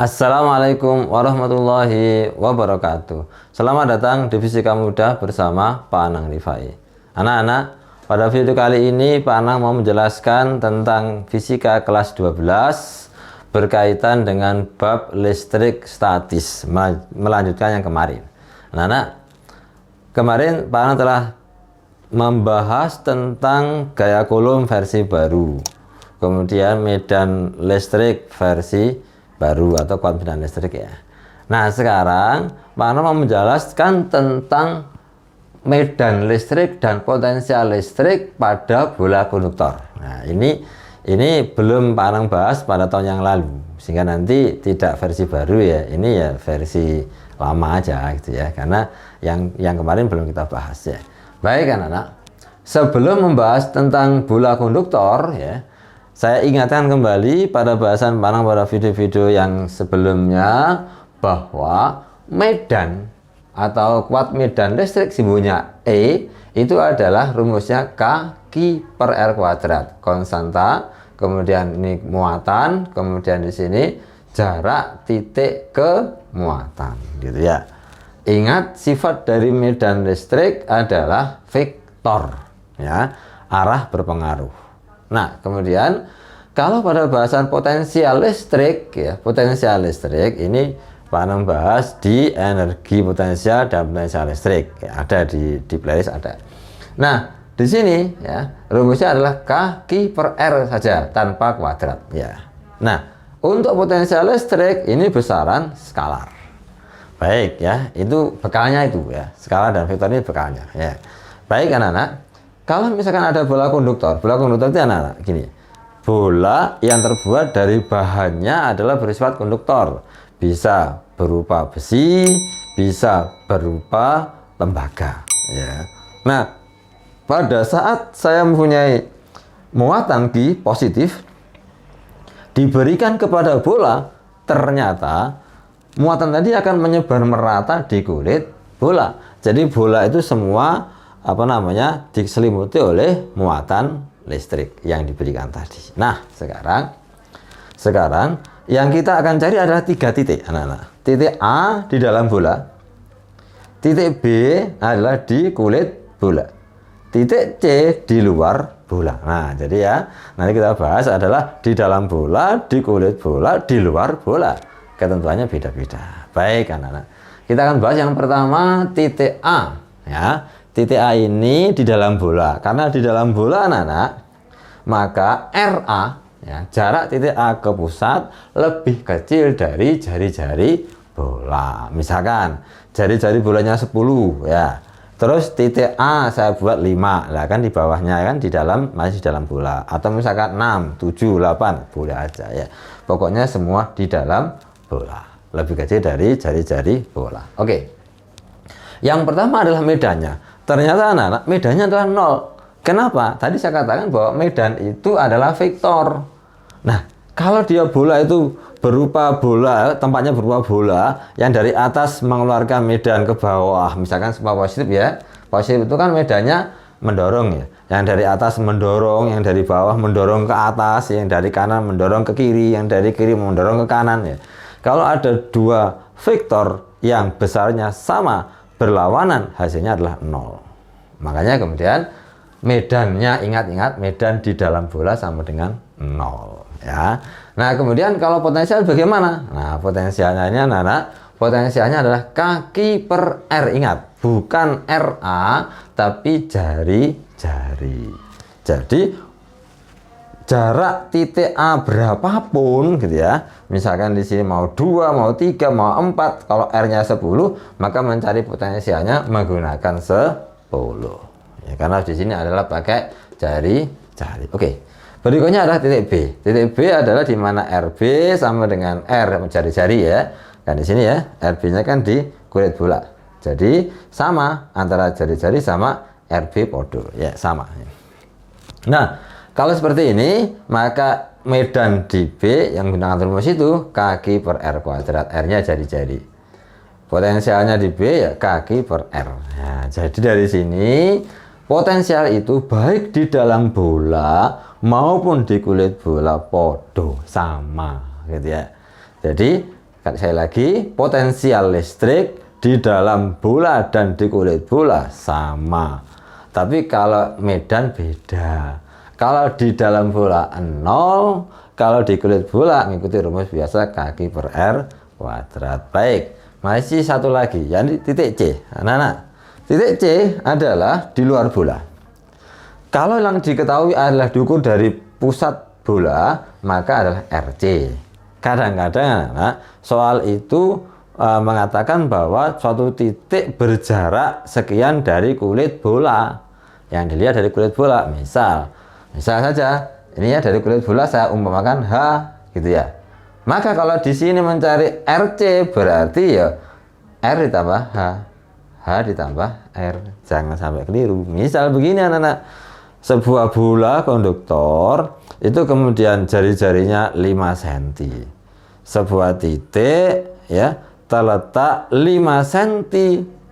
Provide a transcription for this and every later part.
Assalamualaikum warahmatullahi wabarakatuh. Selamat datang di Fisika Mudah bersama Pak Anang Rifai. Anak-anak, pada video kali ini Pak Anang mau menjelaskan tentang fisika kelas 12 berkaitan dengan bab listrik statis, melanjutkan yang kemarin. Anak-anak, kemarin Pak Anang telah membahas tentang gaya Coulomb versi baru, kemudian medan listrik versi baru atau kuat medan listrik ya. Nah, sekarang Pak Anang mau menjelaskan tentang medan listrik dan potensial listrik pada bola konduktor. Nah, ini belum Pak Anang bahas pada tahun yang lalu, sehingga nanti tidak versi baru ya. Ini ya versi lama aja gitu ya, karena yang kemarin belum kita bahas ya. Baik anak-anak, sebelum membahas tentang bola konduktor ya, saya ingatkan kembali pada bahasan Pak Anang pada video-video yang sebelumnya bahwa medan atau kuat medan listrik simbolnya E itu adalah rumusnya K Q per R kuadrat, konstanta, kemudian ini muatan, kemudian di sini jarak titik ke muatan gitu ya. Ingat, sifat dari medan listrik adalah vektor ya, arah berpengaruh. Nah, kemudian kalau pada bahasan potensial listrik ya, potensial listrik ini Pak Anang bahas di energi potensial dan potensial listrik ya, ada di playlist ada. Nah, di sini ya rumusnya adalah K Q per R saja tanpa kuadrat ya. Nah, untuk potensial listrik ini besaran skalar. Baik ya, itu bekalnya itu ya, skala dan vektor ini bekalnya ya. Baik anak-anak, kalau misalkan ada bola konduktor itu anak-anak gini, bola yang terbuat dari bahannya adalah bersifat konduktor, bisa berupa besi, bisa berupa tembaga ya. Nah, pada saat saya mempunyai muatan Q positif diberikan kepada bola, ternyata muatan tadi akan menyebar merata di kulit bola. Jadi bola itu semua diselimuti oleh muatan listrik yang diberikan tadi. Nah, sekarang yang kita akan cari adalah 3 titik anak-anak. Titik A di dalam bola, titik B adalah di kulit bola, titik C di luar bola. Nah, jadi ya nanti kita bahas adalah di dalam bola, di kulit bola, di luar bola. Ketentuannya beda-beda. Baik anak-anak, kita akan bahas yang pertama titik A ya. Titik A ini di dalam bola, karena di dalam bola anak-anak, maka RA ya, jarak titik A ke pusat lebih kecil dari jari-jari bola. Misalkan jari-jari bolanya 10 ya, terus titik A saya buat 5 lah, kan di bawahnya kan masih di dalam bola. Atau misalkan 6, 7, 8 boleh aja ya, pokoknya semua di dalam bola, lebih kecil dari jari-jari bola. Oke, yang pertama adalah medannya. Ternyata anak-anak medannya adalah 0. Kenapa? Tadi saya katakan bahwa medan itu adalah vektor. Nah, kalau dia bola itu berupa bola, tempatnya berupa bola yang dari atas mengeluarkan medan ke bawah, misalkan semua positif ya. Positif itu kan medannya mendorong ya, yang dari atas mendorong, yang dari bawah mendorong ke atas, yang dari kanan mendorong ke kiri, yang dari kiri mendorong ke kanan ya. Kalau ada 2 vektor yang besarnya sama berlawanan, hasilnya adalah 0. Makanya kemudian medannya, ingat-ingat, medan di dalam bola sama dengan 0 ya. Nah, kemudian kalau potensial bagaimana? Nah, potensialnya potensialnya adalah K Q per R. Ingat, bukan RA tapi jari-jari. Jadi jarak titik A berapapun gitu ya, misalkan di sini mau 2, mau 3, mau 4, kalau R-nya 10, maka mencari potensialnya menggunakan 10 ya, karena di sini adalah pakai jari-jari. Oke, berikutnya adalah titik B. Titik B adalah di mana RB sama dengan R jari-jari ya, kan di sini ya, RB-nya kan di kulit bola, jadi sama antara jari-jari sama RB podo ya, sama. Nah, kalau seperti ini, maka medan di B yang menggunakan rumus itu K Q per R kuadrat, R-nya jari-jari. Potensialnya di B ya K Q per R. Nah, jadi dari sini potensial itu baik di dalam bola maupun di kulit bola podo sama gitu ya. Jadi Sekali lagi, potensial listrik di dalam bola dan di kulit bola sama. Tapi kalau medan beda. Kalau di dalam bola 0, kalau di kulit bola mengikuti rumus biasa kaki per R kuadrat. Baik, masih satu lagi, yakni titik C. Anak-anak, titik C adalah di luar bola. Kalau yang diketahui adalah diukur dari pusat bola, maka adalah RC. Kadang-kadang anak soal itu mengatakan bahwa suatu titik berjarak sekian dari kulit bola. Yang dilihat dari kulit bola, misal saja ini ya, dari kulit bola saya umpamakan H gitu ya. Maka kalau di sini mencari RC berarti ya R ditambah H, H ditambah R. Jangan sampai keliru. Misal begini anak-anak, sebuah bola konduktor itu kemudian jari-jarinya 5 cm. Sebuah titik ya terletak 5 cm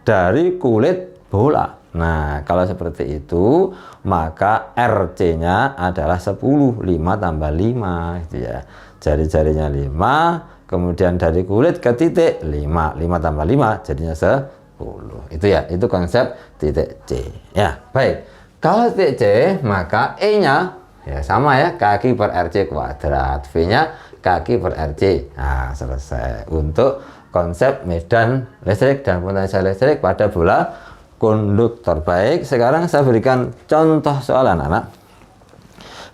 dari kulit bola. Nah, kalau seperti itu, maka RC-nya adalah 10, 5 tambah 5 gitu ya. Jari-jarinya 5, kemudian dari kulit ke titik 5, 5 tambah 5 jadinya 10. Itu ya, itu konsep titik C. Ya, baik. Kalau titik C, maka E-nya ya sama ya, kaki per RC kuadrat. V-nya kaki per RC. Nah, selesai untuk konsep medan listrik dan potensial listrik pada bola konduktor. Baik, sekarang saya berikan contoh soal anak-anak.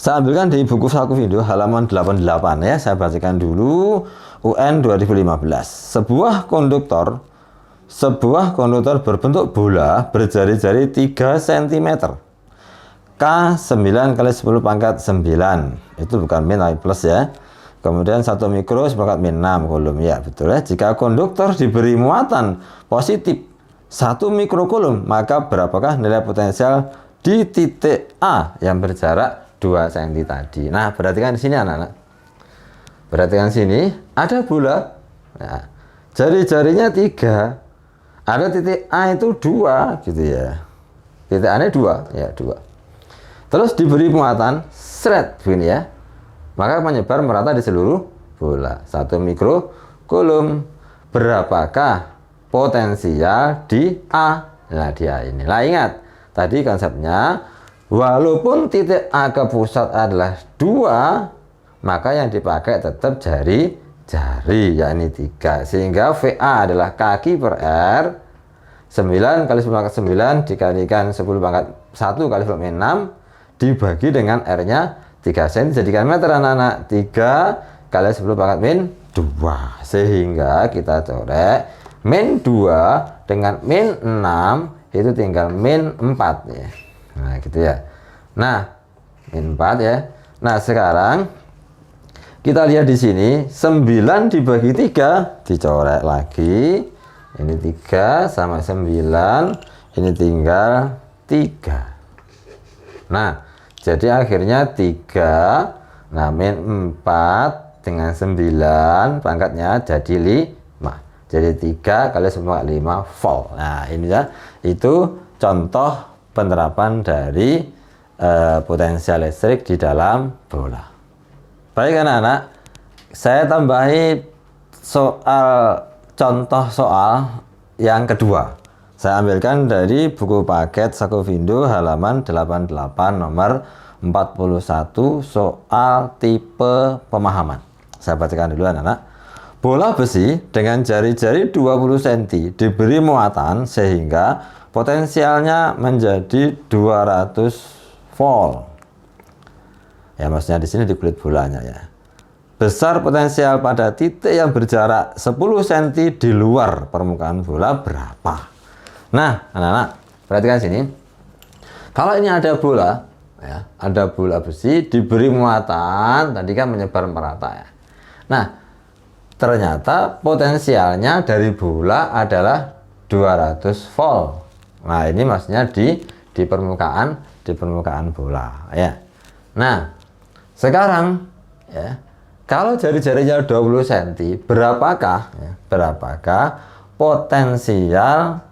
Saya ambilkan di buku Saku Video halaman 88 ya. Saya bacakan dulu UN 2015. Sebuah konduktor berbentuk bola berjari-jari 3 cm. K 9 kali 10 pangkat 9. Itu bukan min tapi plus ya. Kemudian 1 mikro sepakat min 6 kulum. Ya, betul ya. Jika konduktor diberi muatan positif 1 mikrokulum, maka berapakah nilai potensial di titik A yang berjarak 2 cm tadi? Nah, perhatikan di sini anak-anak. Perhatikan sini, ada bola. Nah, jari-jarinya 3. Ada titik A itu 2 gitu ya. Titik A-nya 2, ya 2. Terus diberi muatan seret begini ya. Maka menyebar merata di seluruh bola. 1 mikrokulum. Berapakah potensial di A? Nah, di A ini. Nah, ingat tadi konsepnya, walaupun titik A ke pusat adalah 2, maka yang dipakai tetap jari, yakni 3. Sehingga VA adalah kaki per R 9 kali 10 pangkat 9 dikalikan 10 pangkat 1 kali 10 min 6 dibagi dengan R-nya 3 cm jadikan meter anak-anak. 3 kali 10 pangkat min 2. Sehingga kita coret min 2 dengan min 6 itu tinggal min 4 ya. Nah, gitu ya. Nah, min 4 ya. Nah, sekarang kita lihat di sini 9 dibagi 3 dicoret lagi. Ini 3 sama 9, ini tinggal 3. Nah, jadi akhirnya 3. Nah, min 4 dengan 9 pangkatnya jadi 5. Jadi 3 kali 5 volt. Nah, ini ya, itu contoh penerapan dari potensial listrik di dalam bola. Baik anak-anak, saya tambahi contoh soal yang kedua. Saya ambilkan dari buku paket Saku Vindo halaman 88 nomor 41 soal tipe pemahaman. Saya bacakan dulu anak-anak. Bola besi dengan jari-jari 20 cm diberi muatan sehingga potensialnya menjadi 200 volt. Ya, maksudnya di sini di kulit bolanya ya. Besar potensial pada titik yang berjarak 10 cm di luar permukaan bola berapa? Nah, anak-anak, perhatikan sini. Kalau ini ada bola, ya, ada bola besi diberi muatan, tadi kan menyebar merata ya. Nah, ternyata potensialnya dari bola adalah 200 volt. Nah, ini maksudnya di permukaan bola ya. Nah, sekarang ya, kalau jari-jarinya 20 cm, berapakah potensial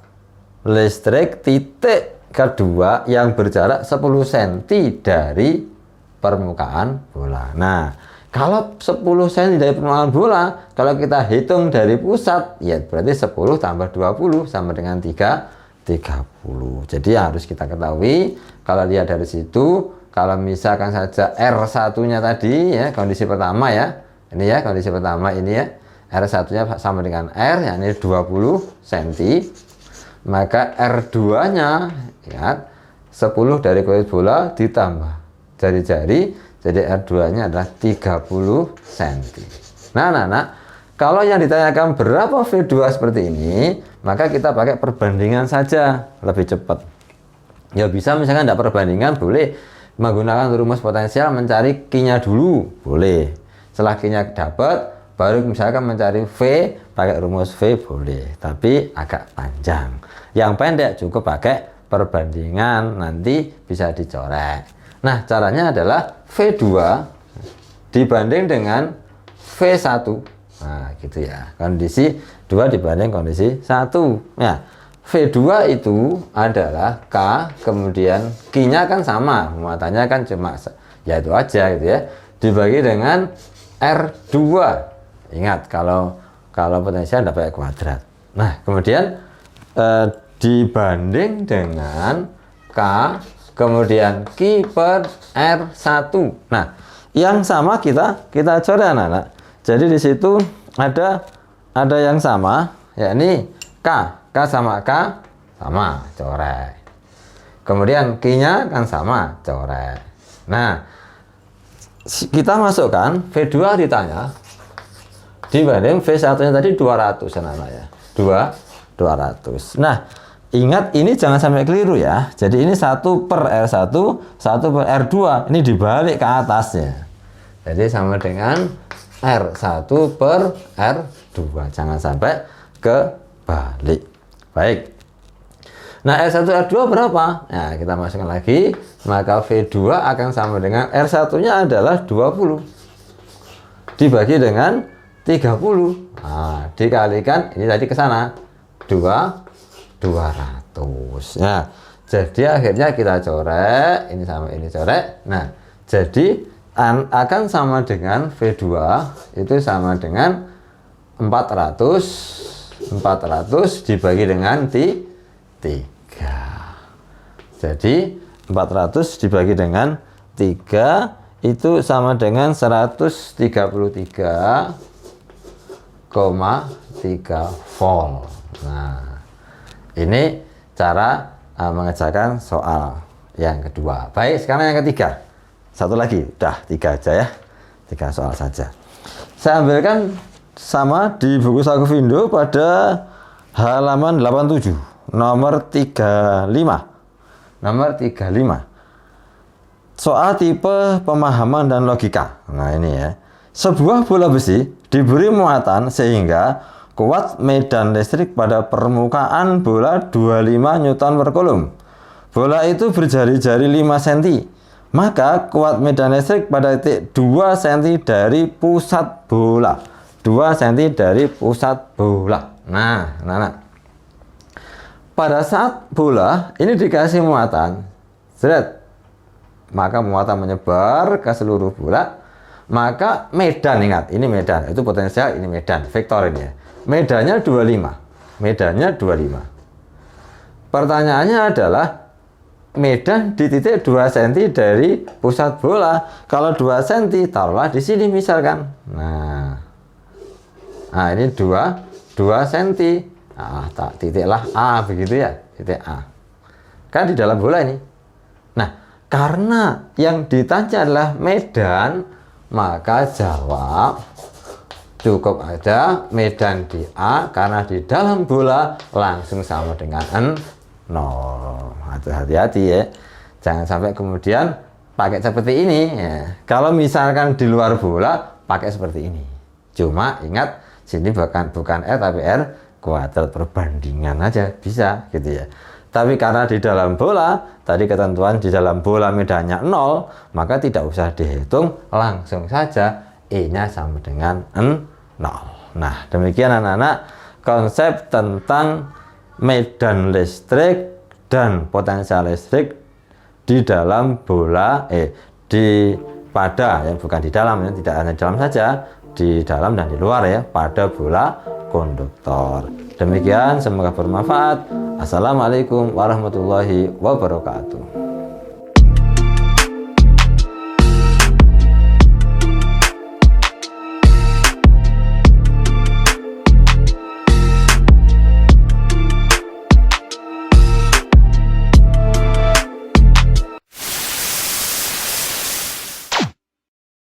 listrik titik kedua yang berjarak 10 cm dari permukaan bola? Nah, Kalau 10 cm dari permukaan bola, kalau kita hitung dari pusat, ya berarti 10 tambah 20 sama dengan 30. Jadi harus kita ketahui, kalau lihat dari situ, kalau misalkan saja R1-nya tadi, ya kondisi pertama ya, ini ya kondisi pertama ini ya, R1-nya sama dengan R, yakni 20 cm, maka R2-nya, ya 10 dari kulit bola ditambah jari-jari, jadi R2-nya adalah 30 cm. Nah, kalau yang ditanyakan berapa V2 seperti ini, maka kita pakai perbandingan saja, lebih cepat. Ya bisa misalkan tidak perbandingan, boleh menggunakan rumus potensial mencari Q-nya dulu, boleh. Setelah Q-nya dapat, baru misalkan mencari V, pakai rumus V boleh, tapi agak panjang. Yang pendek cukup pakai perbandingan, nanti bisa dicoret. Nah, caranya adalah V2 dibanding dengan V1. Nah, gitu ya. Kondisi 2 dibanding kondisi 1. Nah, V2 itu adalah K, kemudian Q-nya kan sama, muatannya kan cuma ya itu aja gitu ya. Dibagi dengan R2. Ingat, kalau potensial dapat kuadrat. Nah, kemudian dibanding dengan K, kemudian Q per R1. Nah, yang sama kita coret anak-anak. Jadi di situ ada yang sama, yakni K sama K sama, coret. Kemudian Q-nya kan sama, coret. Nah, kita masukkan V2 ditanya dibanding V1-nya tadi 200 anak-anak ya. 200. Nah, ingat ini jangan sampai keliru ya. Jadi ini 1 per R1, 1 per R2. Ini dibalik ke atasnya. Jadi sama dengan R1 per R2. Jangan sampai kebalik. Baik. Nah, R1 R2 berapa? Nah, kita masukkan lagi. Maka V2 akan sama dengan R1-nya adalah 20. Dibagi dengan 30. Nah, dikalikan ini tadi ke sana. 200. Nah, jadi akhirnya kita coret, ini sama ini coret. Nah, jadi akan sama dengan V2 itu sama dengan 400 dibagi dengan 3. Jadi 400 dibagi dengan 3 itu sama dengan 133,3 volt. Nah, ini cara mengerjakan soal yang kedua. Baik, sekarang yang ketiga. Satu lagi, udah 3 aja ya. 3 soal saja. Saya ambilkan sama di buku Saku Vindo pada halaman 87, nomor 35. Nomor 35. Soal tipe pemahaman dan logika. Nah, ini ya. Sebuah bola besi diberi muatan sehingga kuat medan listrik pada permukaan bola 25 Newton per kulum. Bola itu berjari-jari 5 cm. Maka kuat medan listrik pada titik 2 cm dari pusat bola. 2 cm dari pusat bola. Nah. Pada saat bola ini dikasih muatan, maka muatan menyebar ke seluruh bola. Maka medan, ingat, ini medan, itu potensial, ini medan, vektor ini ya. Medannya 25. Pertanyaannya adalah medan di titik 2 cm dari pusat bola. Kalau 2 cm, taruhlah di sini misalkan. Nah, ini 2 cm. Nah, titiklah A begitu ya, titik A. Kan di dalam bola ini. Nah, karena yang ditanya adalah medan, maka jawab cukup ada medan di A, karena di dalam bola langsung sama dengan 0. Hati-hati ya, jangan sampai kemudian pakai seperti ini ya. Kalau misalkan di luar bola pakai seperti ini, cuma ingat sini bukan R tapi R kuadrat, perbandingan aja bisa gitu ya. Tapi karena di dalam bola tadi ketentuan di dalam bola medannya 0, maka tidak usah dihitung, langsung saja E-nya sama dengan 0. Nah, demikian anak-anak konsep tentang medan listrik dan potensial listrik di dalam bola, di pada, ya bukan di dalam, ya tidak hanya di dalam saja, di dalam dan di luar ya, pada bola konduktor. Demikian, semoga bermanfaat. Assalamualaikum warahmatullahi wabarakatuh.